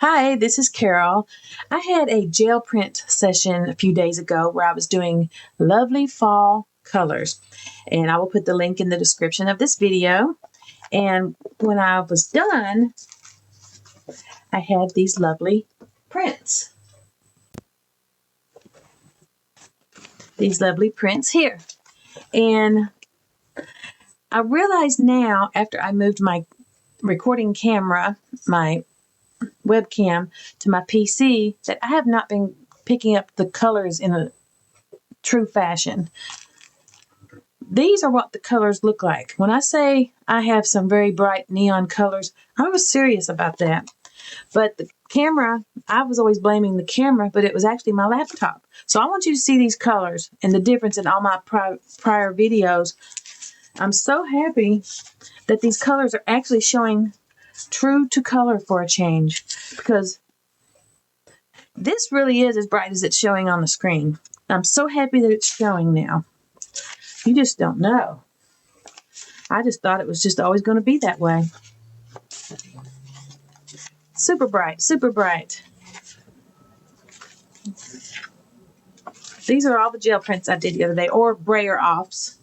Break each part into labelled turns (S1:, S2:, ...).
S1: Hi, this is Carol. I had a gel print session a few days ago where I was doing lovely fall colors, and I will put the link in the description of this video. And when I was done, I had these lovely prints. These lovely prints here. And I realize now, after I moved my recording camera, my webcam, to my PC, that I have not been picking up the colors in a true fashion. These are what the colors look like. When I say I have some very bright neon colors, I was serious about that. But the camera, I was always blaming the camera, but it was actually my laptop. So I want you to see these colors and the difference in all my prior videos. I'm so happy that these colors are actually showing true to color for a change, because this really is as bright as it's showing on the screen. I'm so happy that it's showing now. You just don't know. I just thought it was just always going to be that way. Super bright, super bright. These are all the gel prints I did the other day, or brayer offs.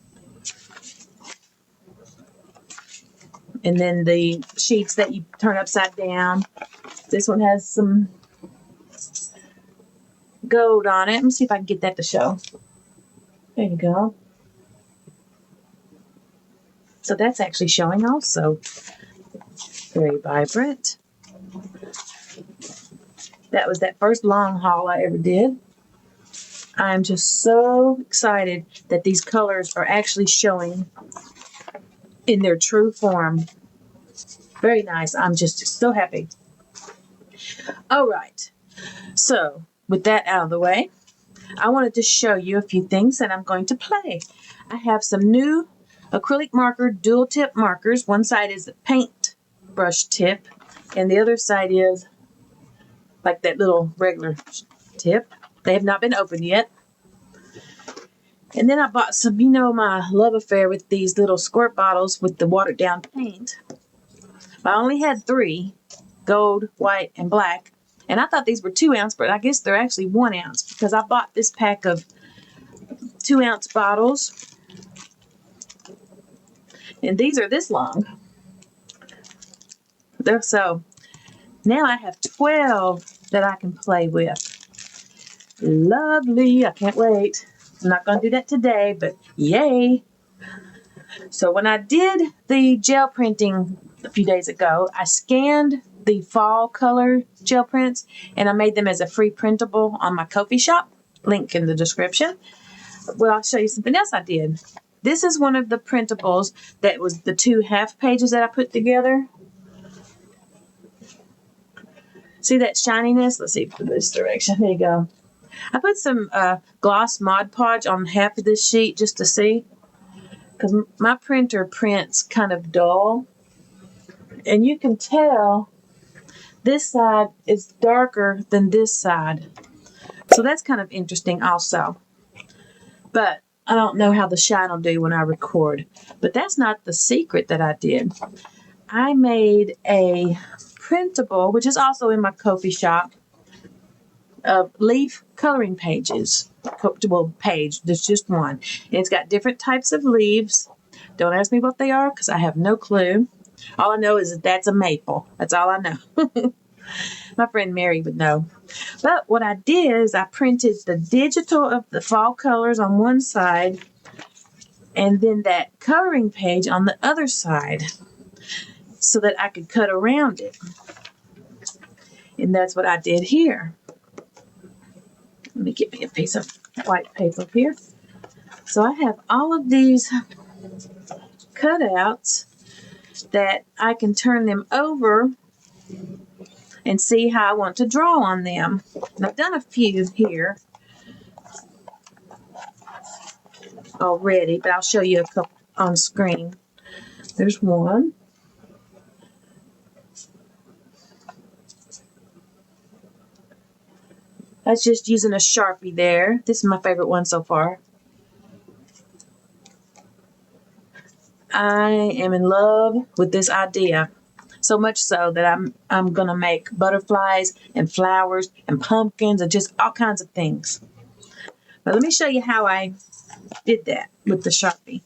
S1: And then the sheets that you turn upside down. This one has some gold on it. Let me see if I can get that to show. There you go. So that's actually showing also. Very vibrant. That was that first long haul I ever did. I'm just so excited that these colors are actually showing in their true form. Very nice. I'm just so happy. All right. So with that out of the way, I wanted to show you a few things that I'm going to play. I have some new acrylic marker dual tip markers. One side is a paint brush tip, and the other side is like that little regular tip. They have not been opened yet. And then I bought some, my love affair with these little squirt bottles with the watered down paint. I only had 3, gold, white, and black. And I thought these were 2 ounce, but I guess they're actually 1 ounce, because I bought this pack of 2 ounce bottles. And these are this long. So now I have 12 that I can play with. Lovely. I can't wait. I'm not going to do that today, but yay. So when I did the gel printing a few days ago, I scanned the fall color gel prints and I made them as a free printable on my Ko-fi shop. Link in the description. Well, I'll show you something else I did. This is one of the printables that was the 2 half pages that I put together. See that shininess? Let's see for this direction. There you go. I put some gloss Mod Podge on half of this sheet just to see, because my printer prints kind of dull. And you can tell this side is darker than this side. So that's kind of interesting also. But I don't know how the shine will do when I record. But that's not the secret that I did. I made a printable, which is also in my Ko-fi shop, of leaf coloring pages. Well, page, there's just one. And it's got different types of leaves. Don't ask me what they are, because I have no clue. All I know is that that's a maple. That's all I know. My friend Mary would know. But what I did is I printed the digital of the fall colors on one side, and then that coloring page on the other side, so that I could cut around it. And that's what I did here. Let me get me a piece of white paper here. So I have all of these cutouts that I can turn them over and see how I want to draw on them. And I've done a few here already, but I'll show you a couple on screen. There's one. That's just using a Sharpie there. This is my favorite one so far. I am in love with this idea. So much so that I'm gonna make butterflies and flowers and pumpkins and just all kinds of things. But let me show you how I did that with the Sharpie.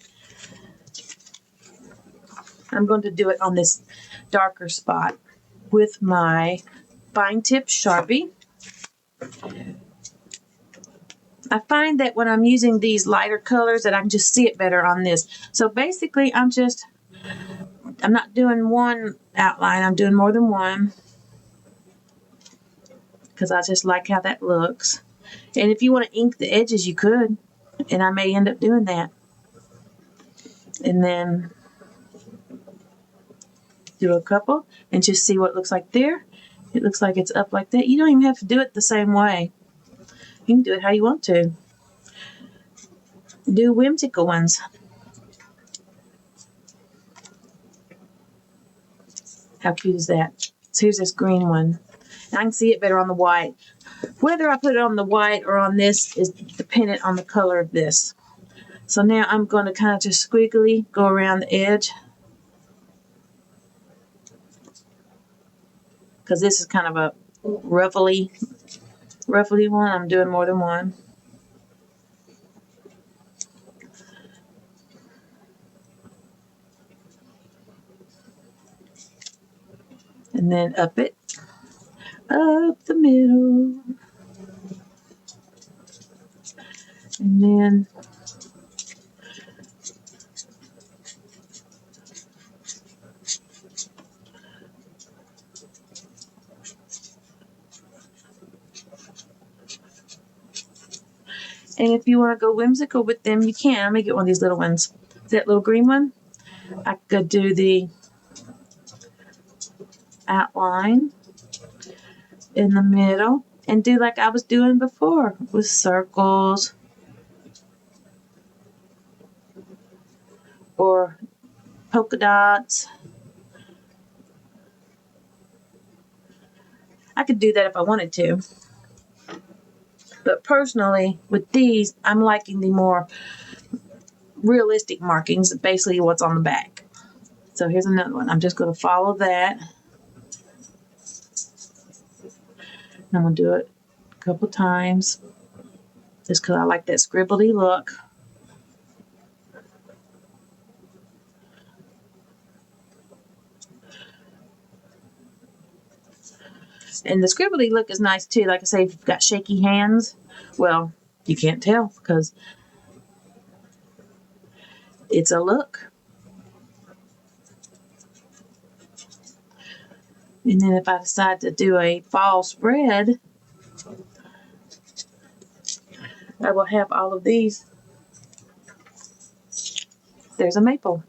S1: I'm going to do it on this darker spot with my fine tip Sharpie. I find that when I'm using these lighter colors that I can just see it better on this. So basically I'm not doing one outline, I'm doing more than one because I just like how that looks. And if you want to ink the edges, you could, and I may end up doing that. And then do a couple and just see what it looks like there. It looks like it's up like that. You don't even have to do it the same way. You can do it how you want to. Do whimsical ones. How cute is that? So here's this green one. And I can see it better on the white. Whether I put it on the white or on this is dependent on the color of this. So now I'm going to kind of just squiggly go around the edge. Because this is kind of a ruffly one. I'm doing more than one. And then up it. Up the middle. And then and if you want to go whimsical with them, you can. Let me get one of these little ones. That little green one. I could do the outline in the middle and do like I was doing before with circles or polka dots. I could do that if I wanted to. But personally, with these, I'm liking the more realistic markings, basically what's on the back. So here's another one. I'm just going to follow that. And I'm going to do it a couple times just because I like that scribbly look. And the scribbly look is nice too. Like I say, if you've got shaky hands, well, you can't tell because it's a look. And then if I decide to do a fall spread, I will have all of these. There's a maple.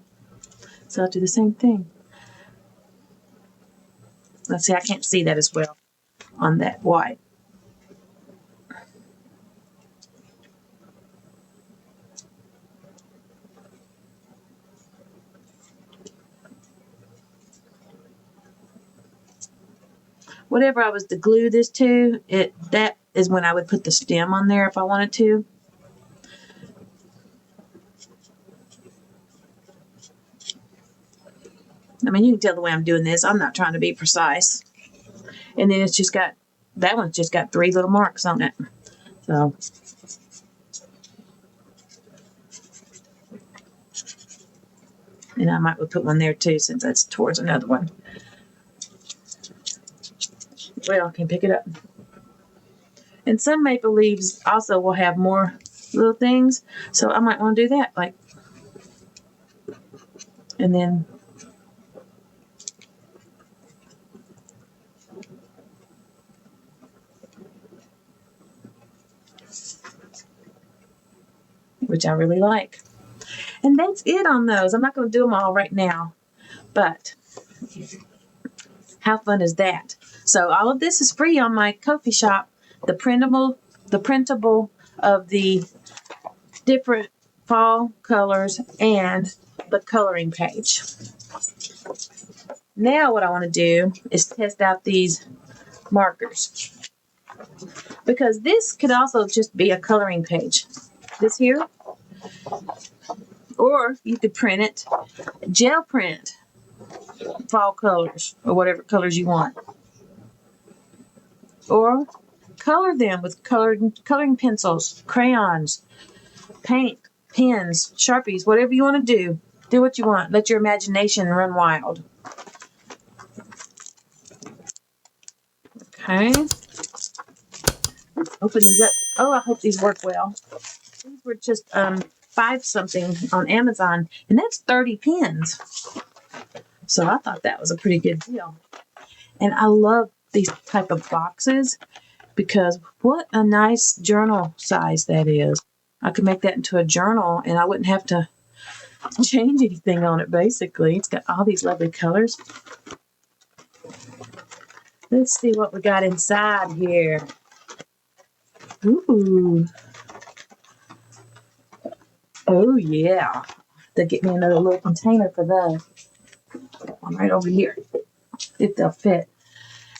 S1: So I'll do the same thing. Let's see, I can't see that as well on that white. Whatever I was to glue this to, that is when I would put the stem on there if I wanted to. I mean, you can tell the way I'm doing this. I'm not trying to be precise. And then it's just got, that one's just got 3 little marks on it. So. And I might put one there too since that's towards another one. Well, I can pick it up. And some maple leaves also will have more little things. So I might want to do that. Like, and then which I really like. And that's it on those. I'm not going to do them all right now. But how fun is that? So all of this is free on my Ko-fi shop. The printable of the different fall colors and the coloring page. Now what I want to do is test out these markers. Because this could also just be a coloring page. This here. Or you could print it, gel print. fall colors or whatever colors you want. Or color them with coloring pencils, crayons, paint, pens, Sharpies, whatever you want to do. Do what you want. Let your imagination run wild. Okay. Open these up. Oh, I hope these work well. These were just 5 something on Amazon, and that's 30 pens. So I thought that was a pretty good deal. And I love these type of boxes because what a nice journal size that is. I could make that into a journal and I wouldn't have to change anything on it, basically. It's got all these lovely colors. Let's see what we got inside here. Ooh. Oh, yeah. To get me another little container for those. One right over here, if they'll fit.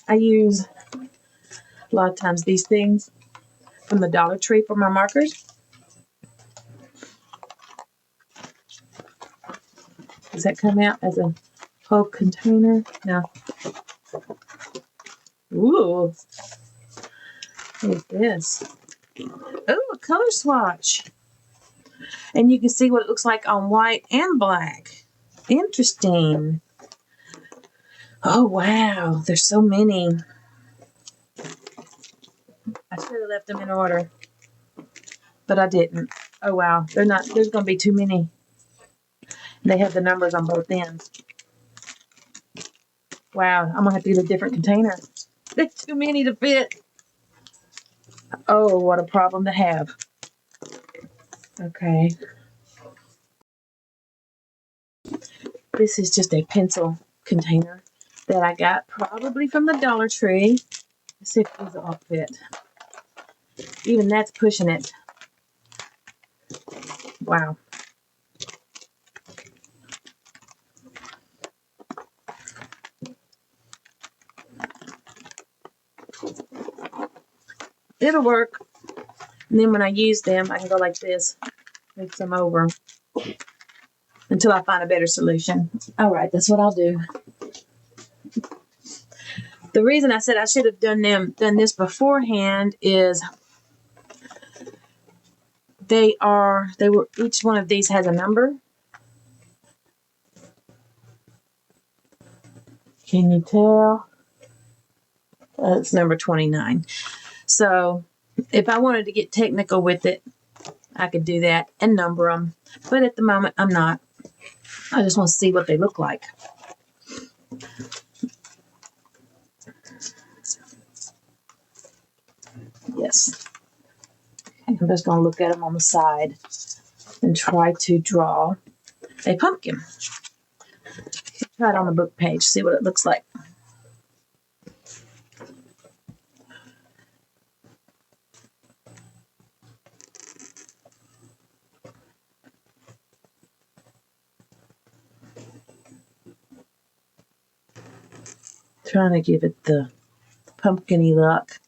S1: I use a lot of times these things from the Dollar Tree for my markers. Does that come out as a whole container? No. Ooh. What is this? Oh, a color swatch. And you can see what it looks like on white and black. Interesting. Oh, wow. There's so many. I should have left them in order, but I didn't. Oh, wow. There's going to be too many. They have the numbers on both ends. Wow. I'm going to have to get a different container. There's too many to fit. Oh, what a problem to have. Okay. This is just a pencil container that I got probably from the Dollar Tree. Let's see if these will all fit. Even that's pushing it. Wow. It'll work. And then when I use them, I can go like this. Move some over until I find a better solution. All right, that's what I'll do. The reason I said I should have done this beforehand is each one of these has a number. Can you tell? It's number 29. So if I wanted to get technical with it, I could do that and number them. But at the moment, I'm not. I just want to see what they look like. Yes. Okay, I'm just going to look at them on the side and try to draw a pumpkin. Try it on the book page, see what it looks like. Trying to give it the pumpkin-y look.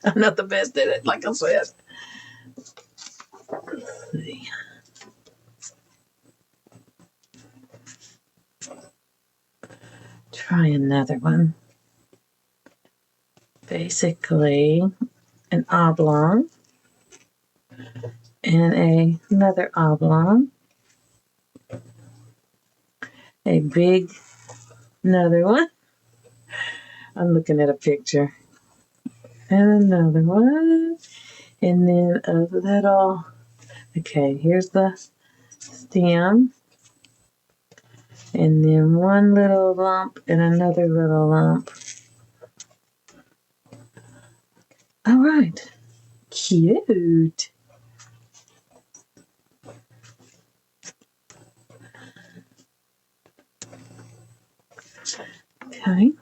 S1: I'm not the best at it, like I said. Let's see. Try another one. Basically, an oblong and another oblong. A big, another one. I'm looking at a picture. And another one. And then a little, okay, here's the stem. And then one little lump and another little lump. All right. Cute. Okay.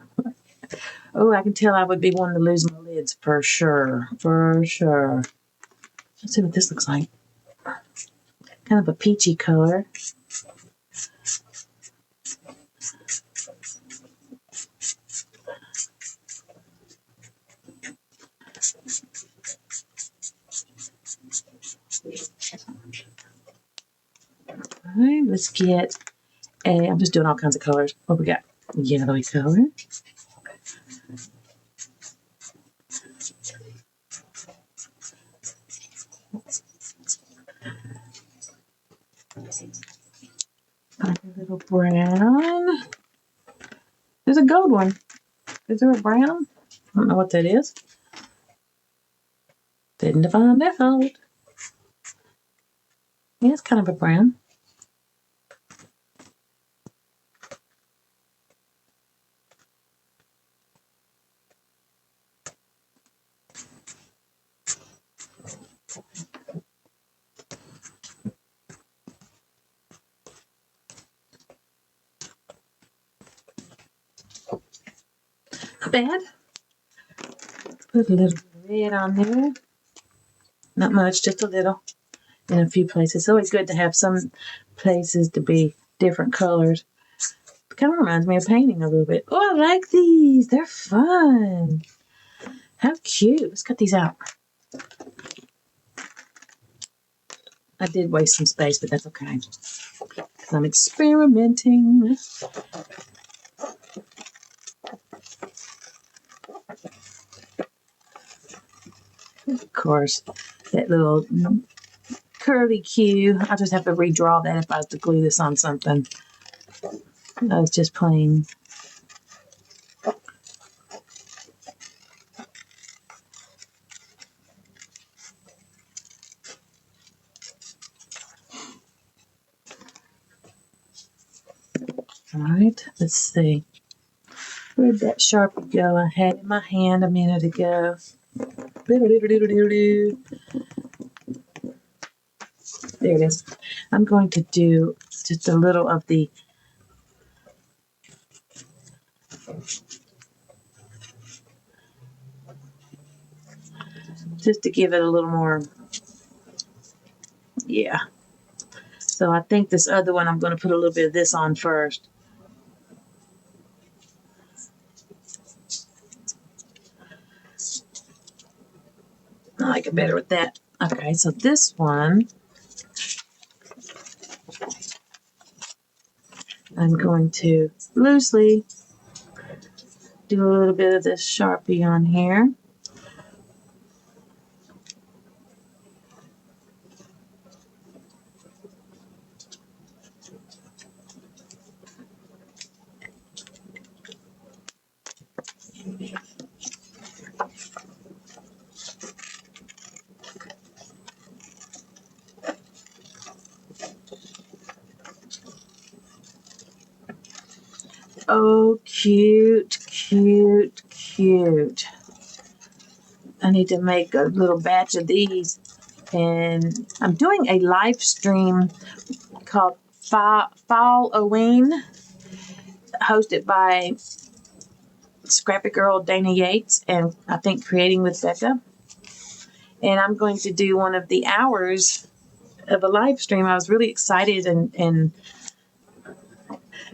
S1: Oh, I can tell I would be one to lose my lids for sure. For sure. Let's see what this looks like. kind of a peachy color. All right, let's get I'm just doing all kinds of colors. What we got? Yellowy color. A little brown. There's a gold one. Is there a brown? I don't know what that is. Didn't find out. Yeah, it's kind of a brown. Not bad. Put a little red on there. Not much, just a little. In a few places. It's always good to have some places to be different colors. It kind of reminds me of painting a little bit. Oh, I like these. They're fun. How cute. Let's cut these out. I did waste some space, but that's okay. Because I'm experimenting. Of course, that little curly Q. I'll just have to redraw that if I was to glue this on something. I was just plain. All right, let's see. Where'd that Sharpie go? I had it in my hand a minute ago. There it is. I'm going to do just a little of the just to give it a little more. Yeah. So I think this other one, I'm going to put a little bit of this on first. I like it better with that. Okay, so this one, I'm going to loosely do a little bit of this Sharpie on here. Oh, cute, cute, cute. I need to make a little batch of these. And I'm doing a live stream called Halloween, hosted by Scrappy Girl Dana Yates and I think Creating with Becca. And I'm going to do one of the hours of a live stream. I was really excited and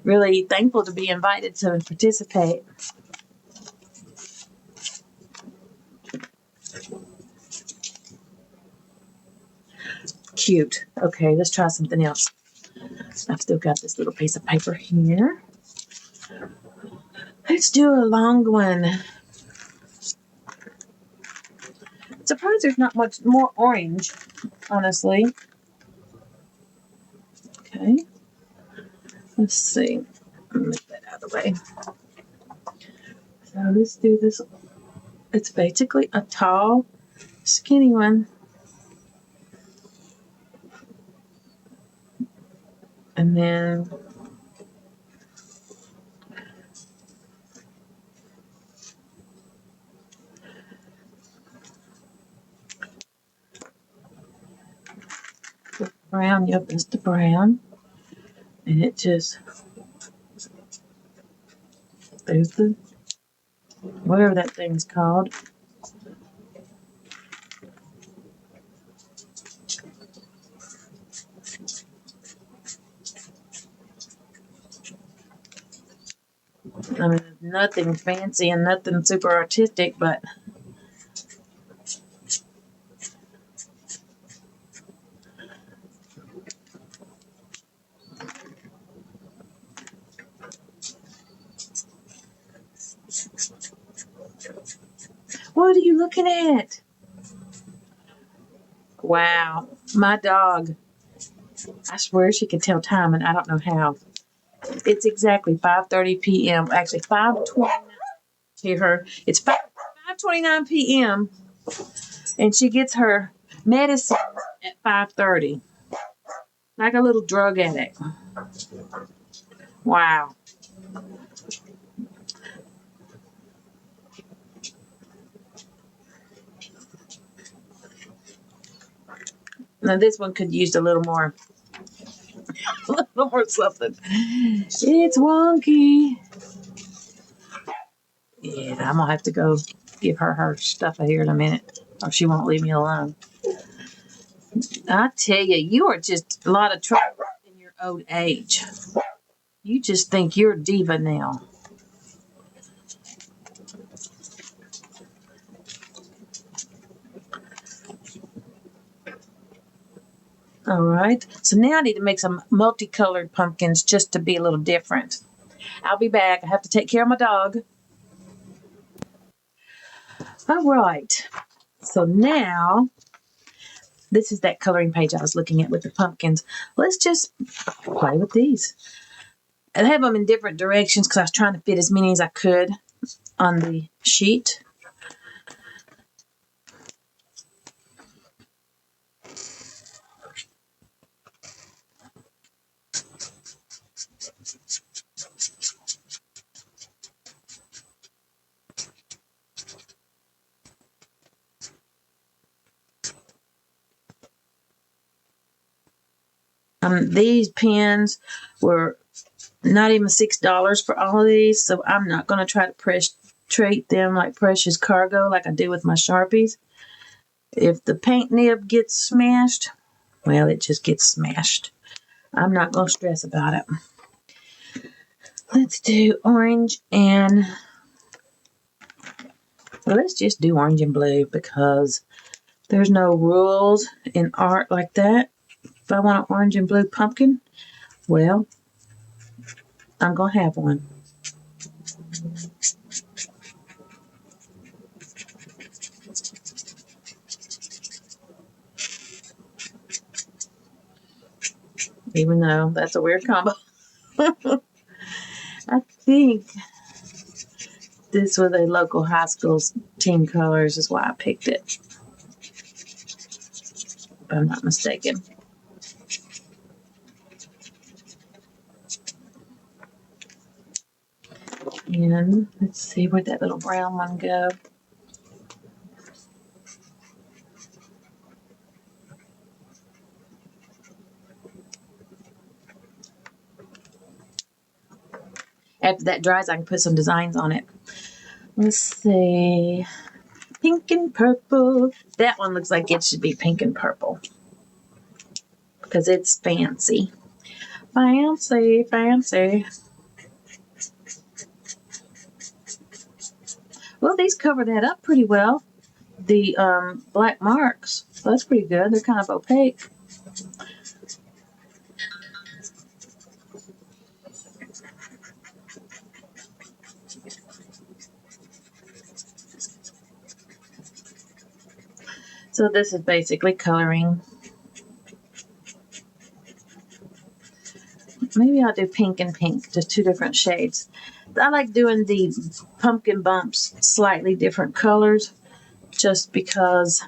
S1: really thankful to be invited to participate. Cute. Okay, let's try something else. I've still got this little piece of paper here. Let's do a long one. Surprised there's not much more orange, honestly. Okay. Let's see. Move that out of the way. So let's do this. It's basically a tall, skinny one. And then the brown, yep, it's the brown. And it just, there's the, whatever that thing's called. I mean, nothing fancy and nothing super artistic, but what are you looking at? Wow, my dog. I swear she can tell time, and I don't know how. It's exactly 5:30 p.m. Actually, 5:29. Hear her. It's 5:29 p.m. and she gets her medicine at 5:30, like a little drug addict. Wow. Now this one could use a little more, a little more something. It's wonky. Yeah, I'm gonna have to go give her her stuff here in a minute, or she won't leave me alone. I tell you, you are just a lot of trouble in your old age. You just think you're a diva now. All right. So now I need to make some multicolored pumpkins just to be a little different. I'll be back. I have to take care of my dog. All right. So now, this is that coloring page I was looking at with the pumpkins. Let's just play with these. I have them in different directions because I was trying to fit as many as I could on the sheet. These pens were not even $6 for all of these, so I'm not going to try to treat them like precious cargo like I do with my Sharpies. If the paint nib gets smashed, well, it just gets smashed. I'm not going to stress about it. Let's do orange and, well, let's just do orange and blue because there's no rules in art like that. If I want an orange and blue pumpkin, well, I'm going to have one. Even though that's a weird combo. I think this was a local high school's team colors is why I picked it, if I'm not mistaken. And let's see, where'd that little brown one go? After that dries, I can put some designs on it. Let's see. Pink and purple. That one looks like it should be pink and purple because it's fancy. Fancy, fancy. Well, these cover that up pretty well. The black marks. So that's pretty good. They're kind of opaque. So this is basically coloring. Maybe I'll do pink and pink, just two different shades. I like doing the pumpkin bumps slightly different colors just because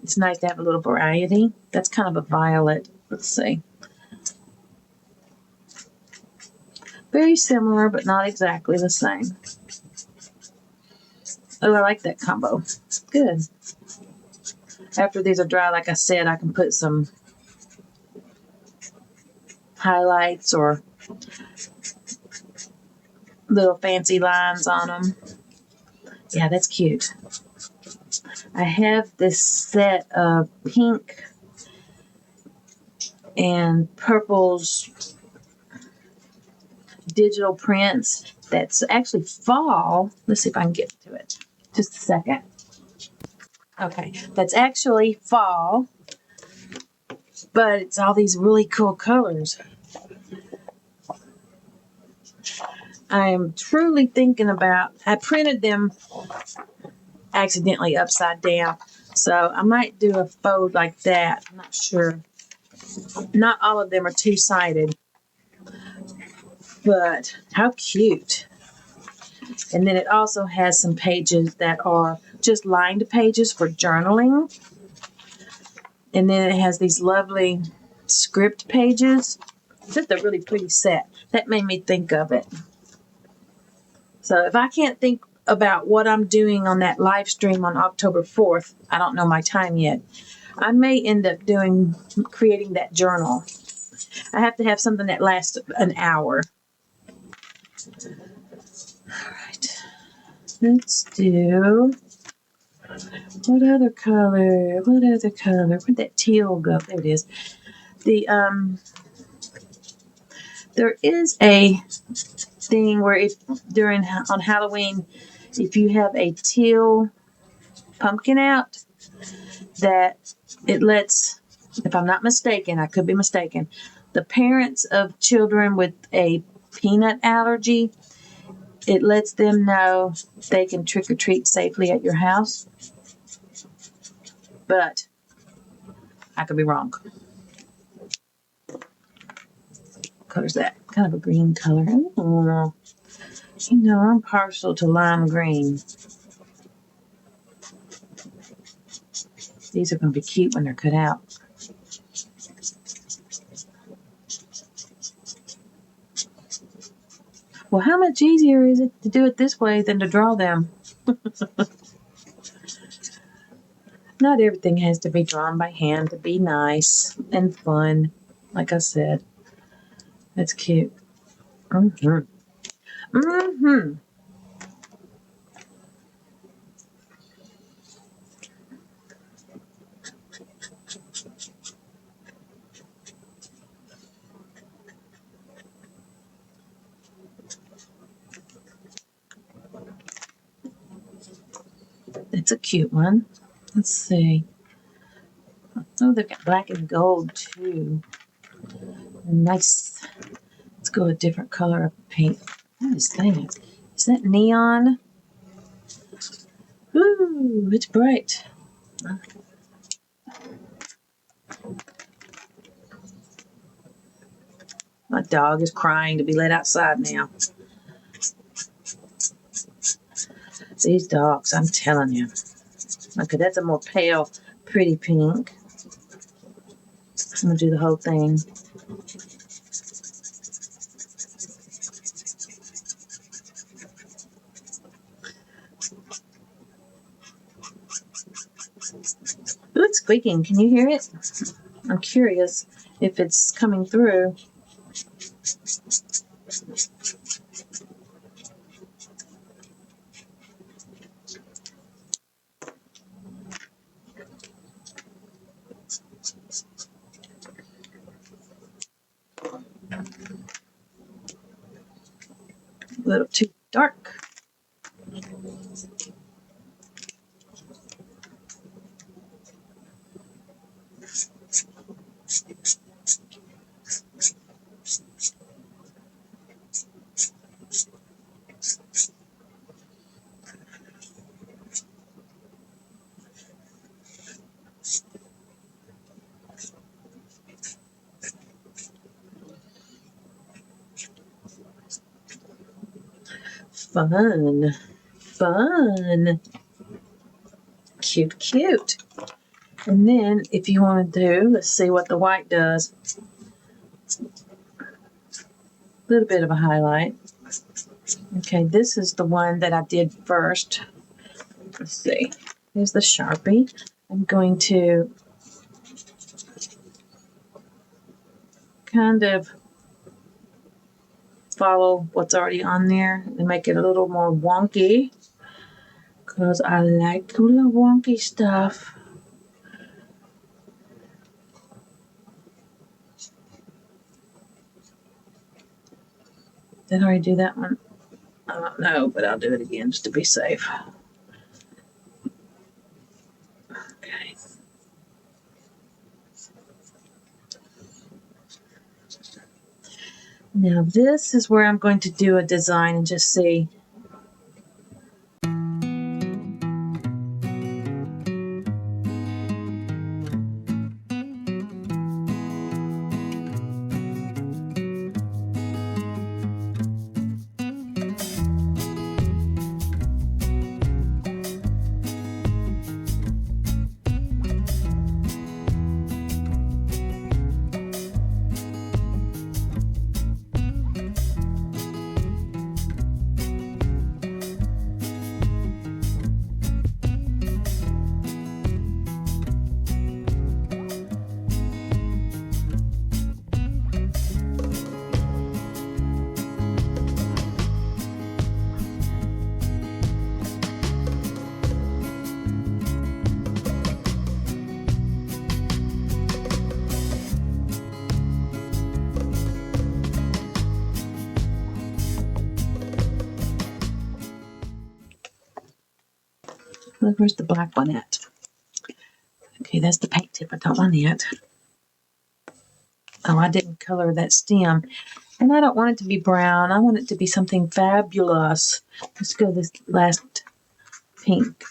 S1: it's nice to have a little variety. That's kind of a violet. Let's see. Very similar, but not exactly the same. Oh, I like that combo. Good. After these are dry, like I said, I can put some highlights or little fancy lines on them. Yeah, that's cute. I have this set of pink and purples digital prints that's actually fall. Let's see if I can get to it. Just a second. Okay, that's actually fall, but it's all these really cool colors. I am truly thinking about, I printed them accidentally upside down, so I might do a fold like that. I'm not sure. Not all of them are two-sided, but how cute. And then it also has some pages that are just lined pages for journaling. And then it has these lovely script pages. Just a really pretty set. That made me think of it. So if I can't think about what I'm doing on that live stream on October 4th, I don't know my time yet, I may end up creating that journal. I have to have something that lasts an hour. All right. Let's do, what other color? Where'd that teal go? There it is. There is a thing where on Halloween, if you have a teal pumpkin out, that it lets, if I'm not mistaken, I could be mistaken, the parents of children with a peanut allergy, it lets them know they can trick or treat safely at your house. But I could be wrong. What color's that? Kind of a green color. Ooh. You know, I'm partial to lime green. These are going to be cute when they're cut out. Well, how much easier is it to do it this way than to draw them? Not everything has to be drawn by hand to be nice and fun. Like I said, that's cute. Mm-hmm. Mm-hmm. It's a cute one. Let's see. Oh, they've got black and gold too. Nice. Let's go a different color of paint. What is that? Is that neon? Ooh, it's bright. My dog is crying to be let outside now. These dogs, I'm telling you. Okay, that's a more pale, pretty pink. I'm going to do the whole thing. Ooh, it's squeaking. Can you hear it? I'm curious if it's coming through. A little too dark. Fun. Fun. Cute, cute. And then if you want to do, let's see what the white does. A little bit of a highlight. Okay, this is the one that I did first. Let's see. Here's the Sharpie. I'm going to kind of follow what's already on there and make it a little more wonky, because I like the wonky stuff. Did I already do that one? I don't know, but I'll do it again just to be safe. Okay. Now this is where I'm going to do a design and just see. Where's the black one at? Okay, that's the paint tip. I don't want it. Oh, I didn't color that stem. And I don't want it to be brown. I want it to be something fabulous. Let's go this last pink.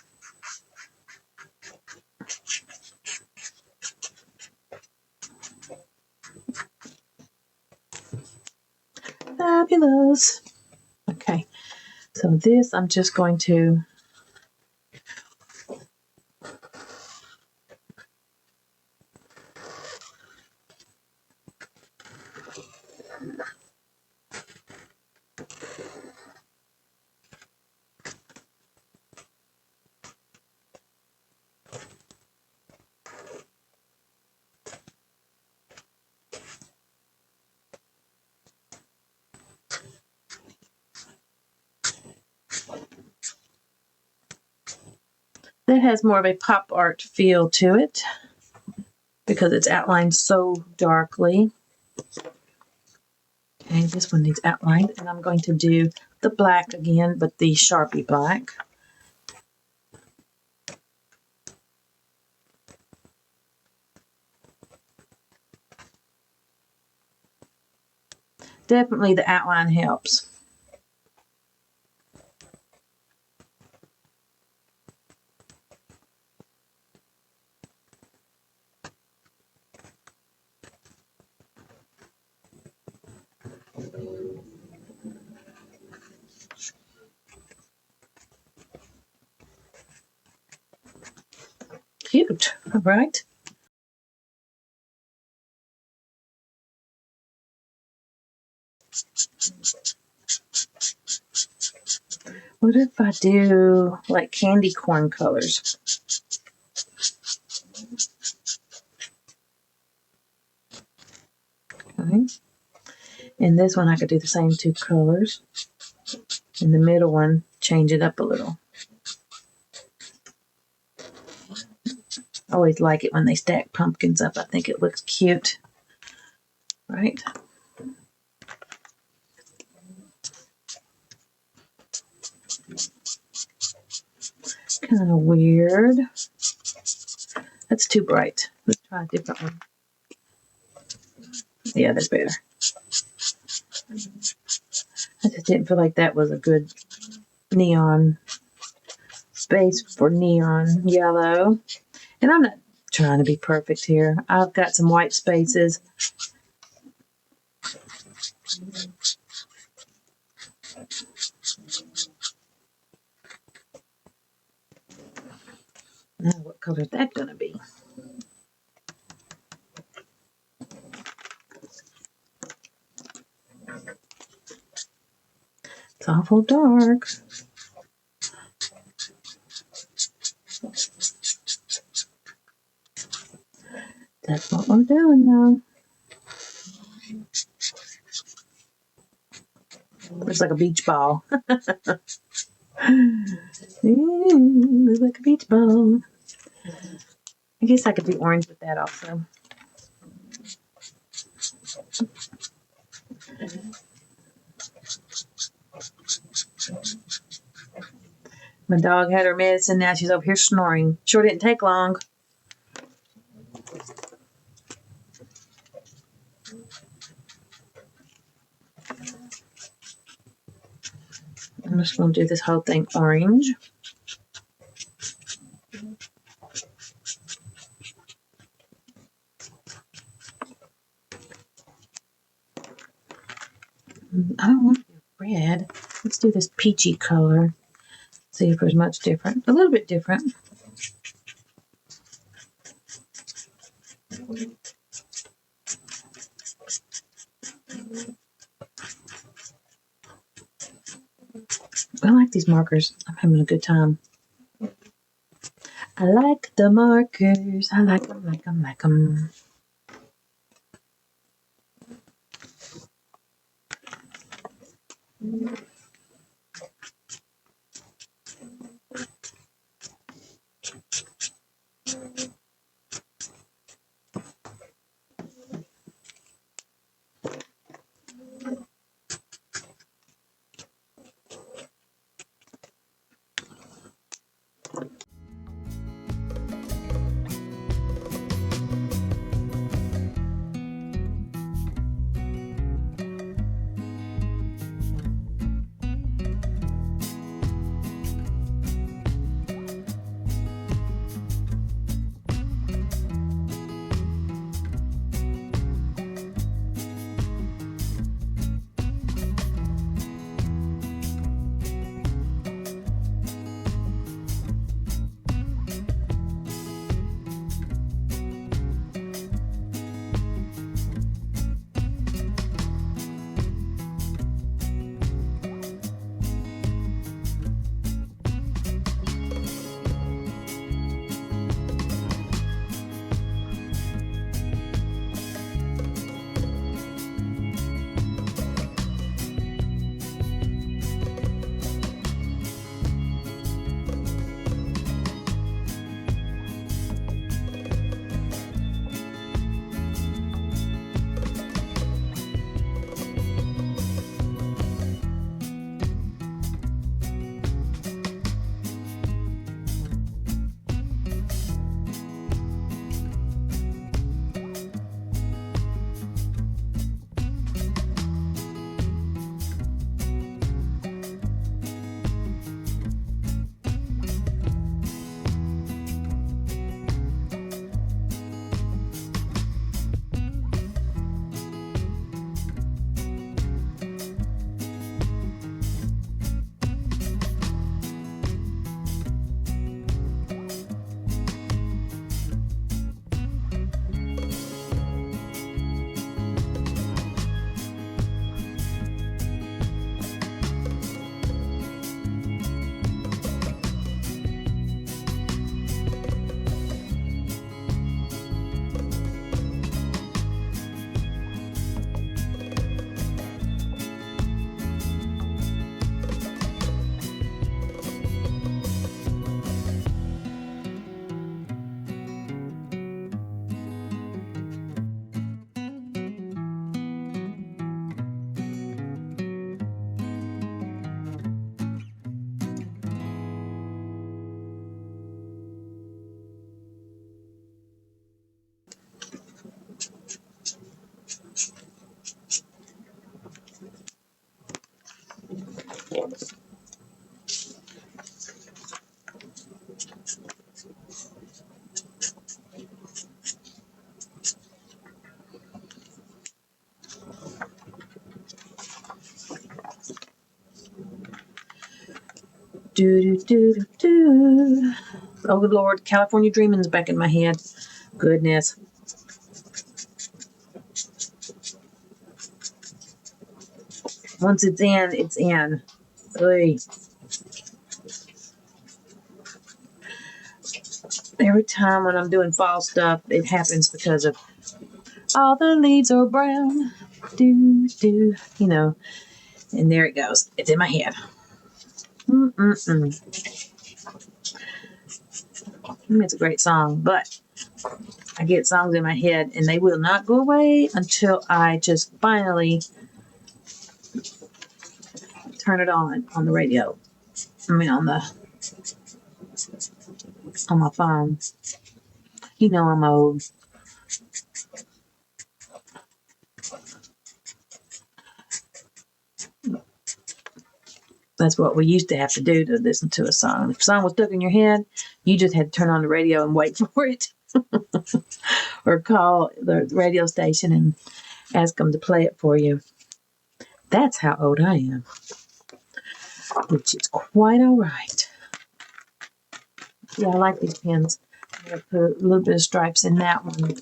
S1: Fabulous. Okay, so this I'm just going to that has more of a pop art feel to it because it's outlined so darkly. Okay, this one needs outlined, and I'm going to do the black again, but the Sharpie black. Definitely the outline helps. Cute, all right. What if I do like candy corn colors? Okay. And this one I could do the same two colors. And the middle one, change it up a little. I always like it when they stack pumpkins up. I think it looks cute. Right? Kind of weird. That's too bright. Let's try a different one. Yeah, that's better. I just didn't feel like that was a good neon space for neon yellow. And I'm not trying to be perfect here. I've got some white spaces. Now, what color is that going to be? It's awful dark. That's what we're doing now. Looks like a beach ball. Looks like a beach ball. I guess I could do orange with that also. My dog had her medicine. Now she's over here snoring. Sure didn't take long. I'm just going to do this whole thing orange. I don't want to do red. Let's do this peachy color. See if there's much different. A little bit different. I like these markers. I'm having a good time. I like the markers. I like them, like them, like them. Do, do, do, do, do. Oh, good Lord. California Dreaming's back in my head. Goodness. Once it's in, it's in. Oy. Every time when I'm doing fall stuff, it happens because of all the leaves are brown. Do, do. You know. And there it goes. It's in my head. It's a great song, but I get songs in my head and they will not go away until I just finally turn it on the radio. I mean, on my phone. You know I'm old. That's what we used to have to do to listen to a song. If a song was stuck in your head, you just had to turn on the radio and wait for it. Or call the radio station and ask them to play it for you. That's how old I am. Which is quite all right. Yeah, I like these pens. I'm going to put a little bit of stripes in that one.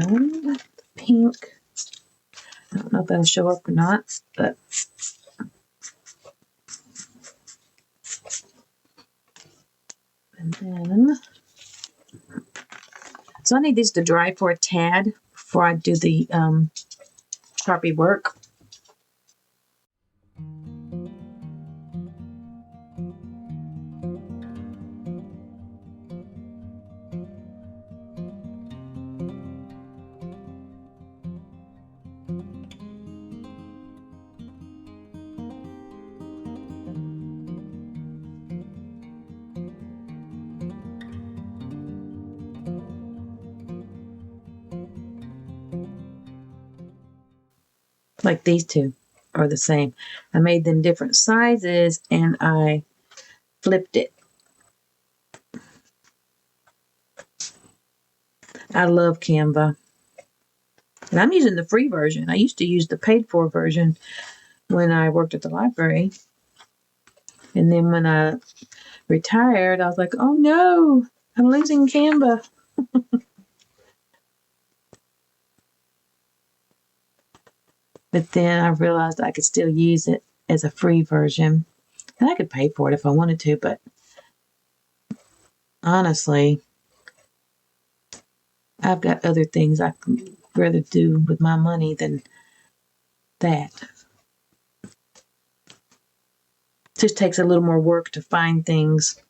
S1: And pink. I don't know if that'll show up or not, but and then so I need these to dry for a tad before I do the Sharpie work. Like these two are the same. I made them different sizes and I flipped it. I love Canva. And I'm using the free version. I used to use the paid for version when I worked at the library. And then when I retired, I was like, oh no, I'm losing Canva. But then I realized I could still use it as a free version. And I could pay for it if I wanted to, but honestly, I've got other things I could rather do with my money than that. It just takes a little more work to find things.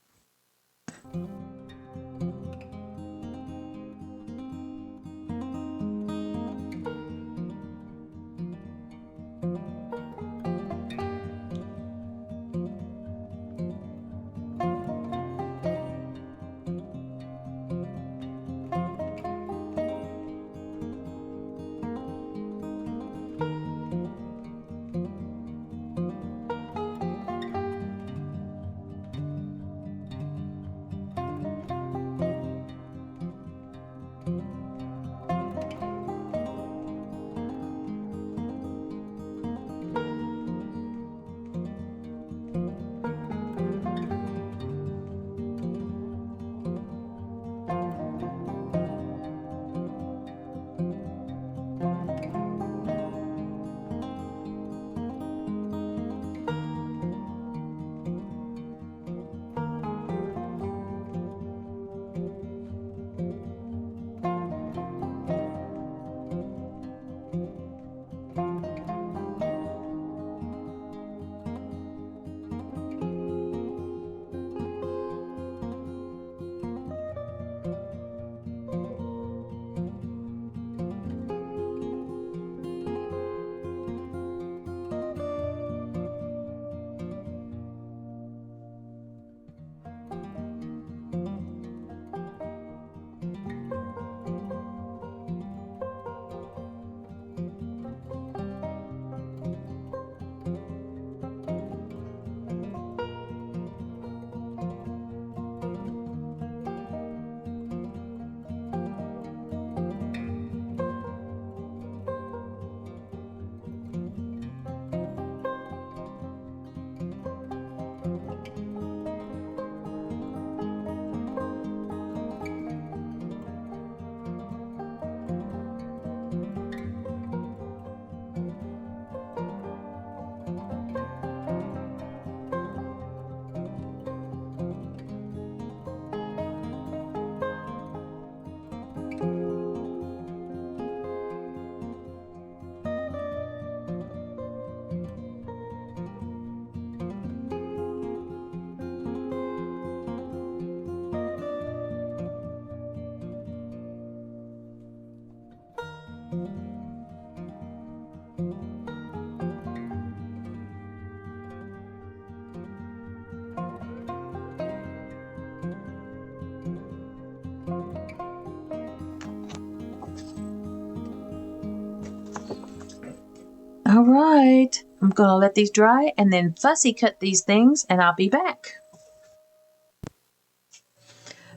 S1: All right, I'm going to let these dry and then fussy cut these things, and I'll be back.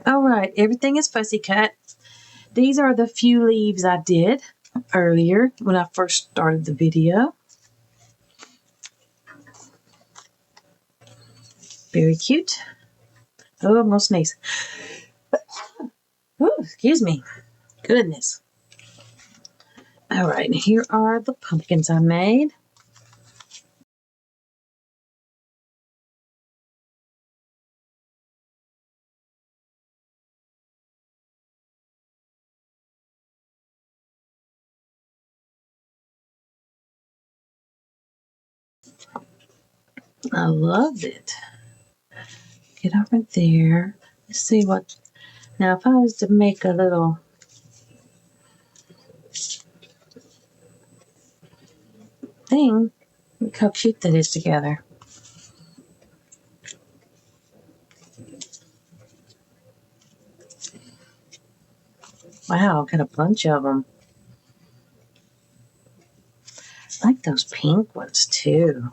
S1: All right, everything is fussy cut. These are the few leaves I did earlier when I first started the video. Very cute. Oh, I'm going to sneeze. Oh, excuse me. Goodness. All right, and here are the pumpkins I made. I love it. Get over there. Let's see what. Now, if I was to make a little thing, look how cute that is together. Wow, got a bunch of them. I like those pink ones too.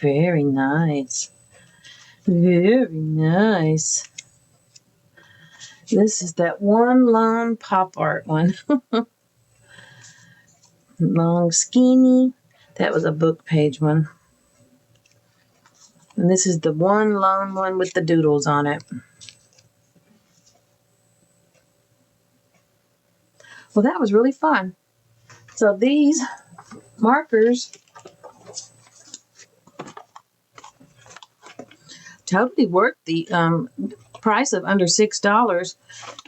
S1: Very nice. Very nice. This is that one lone pop art one. Long skinny. That was a book page one. And this is the one lone one with the doodles on it. Well, that was really fun. So these markers totally worth the price of under $6.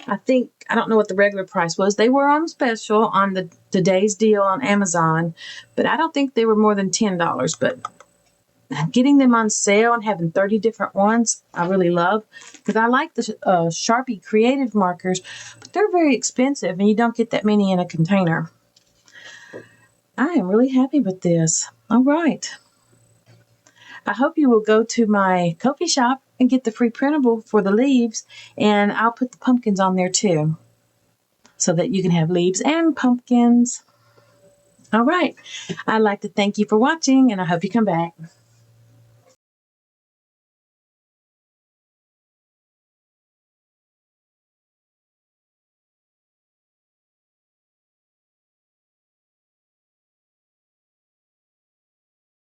S1: I don't know what the regular price was. They were on special on the today's deal on Amazon, but I don't think they were more than $10. But getting them on sale and having 30 different ones, I really love, because I like the Sharpie creative markers, but they're very expensive and you don't get that many in a container. I am really happy with this. All right. I hope you will go to my Ko-fi shop and get the free printable for the leaves, and I'll put the pumpkins on there too, so that you can have leaves and pumpkins. All right. I'd like to thank you for watching, and I hope you come back.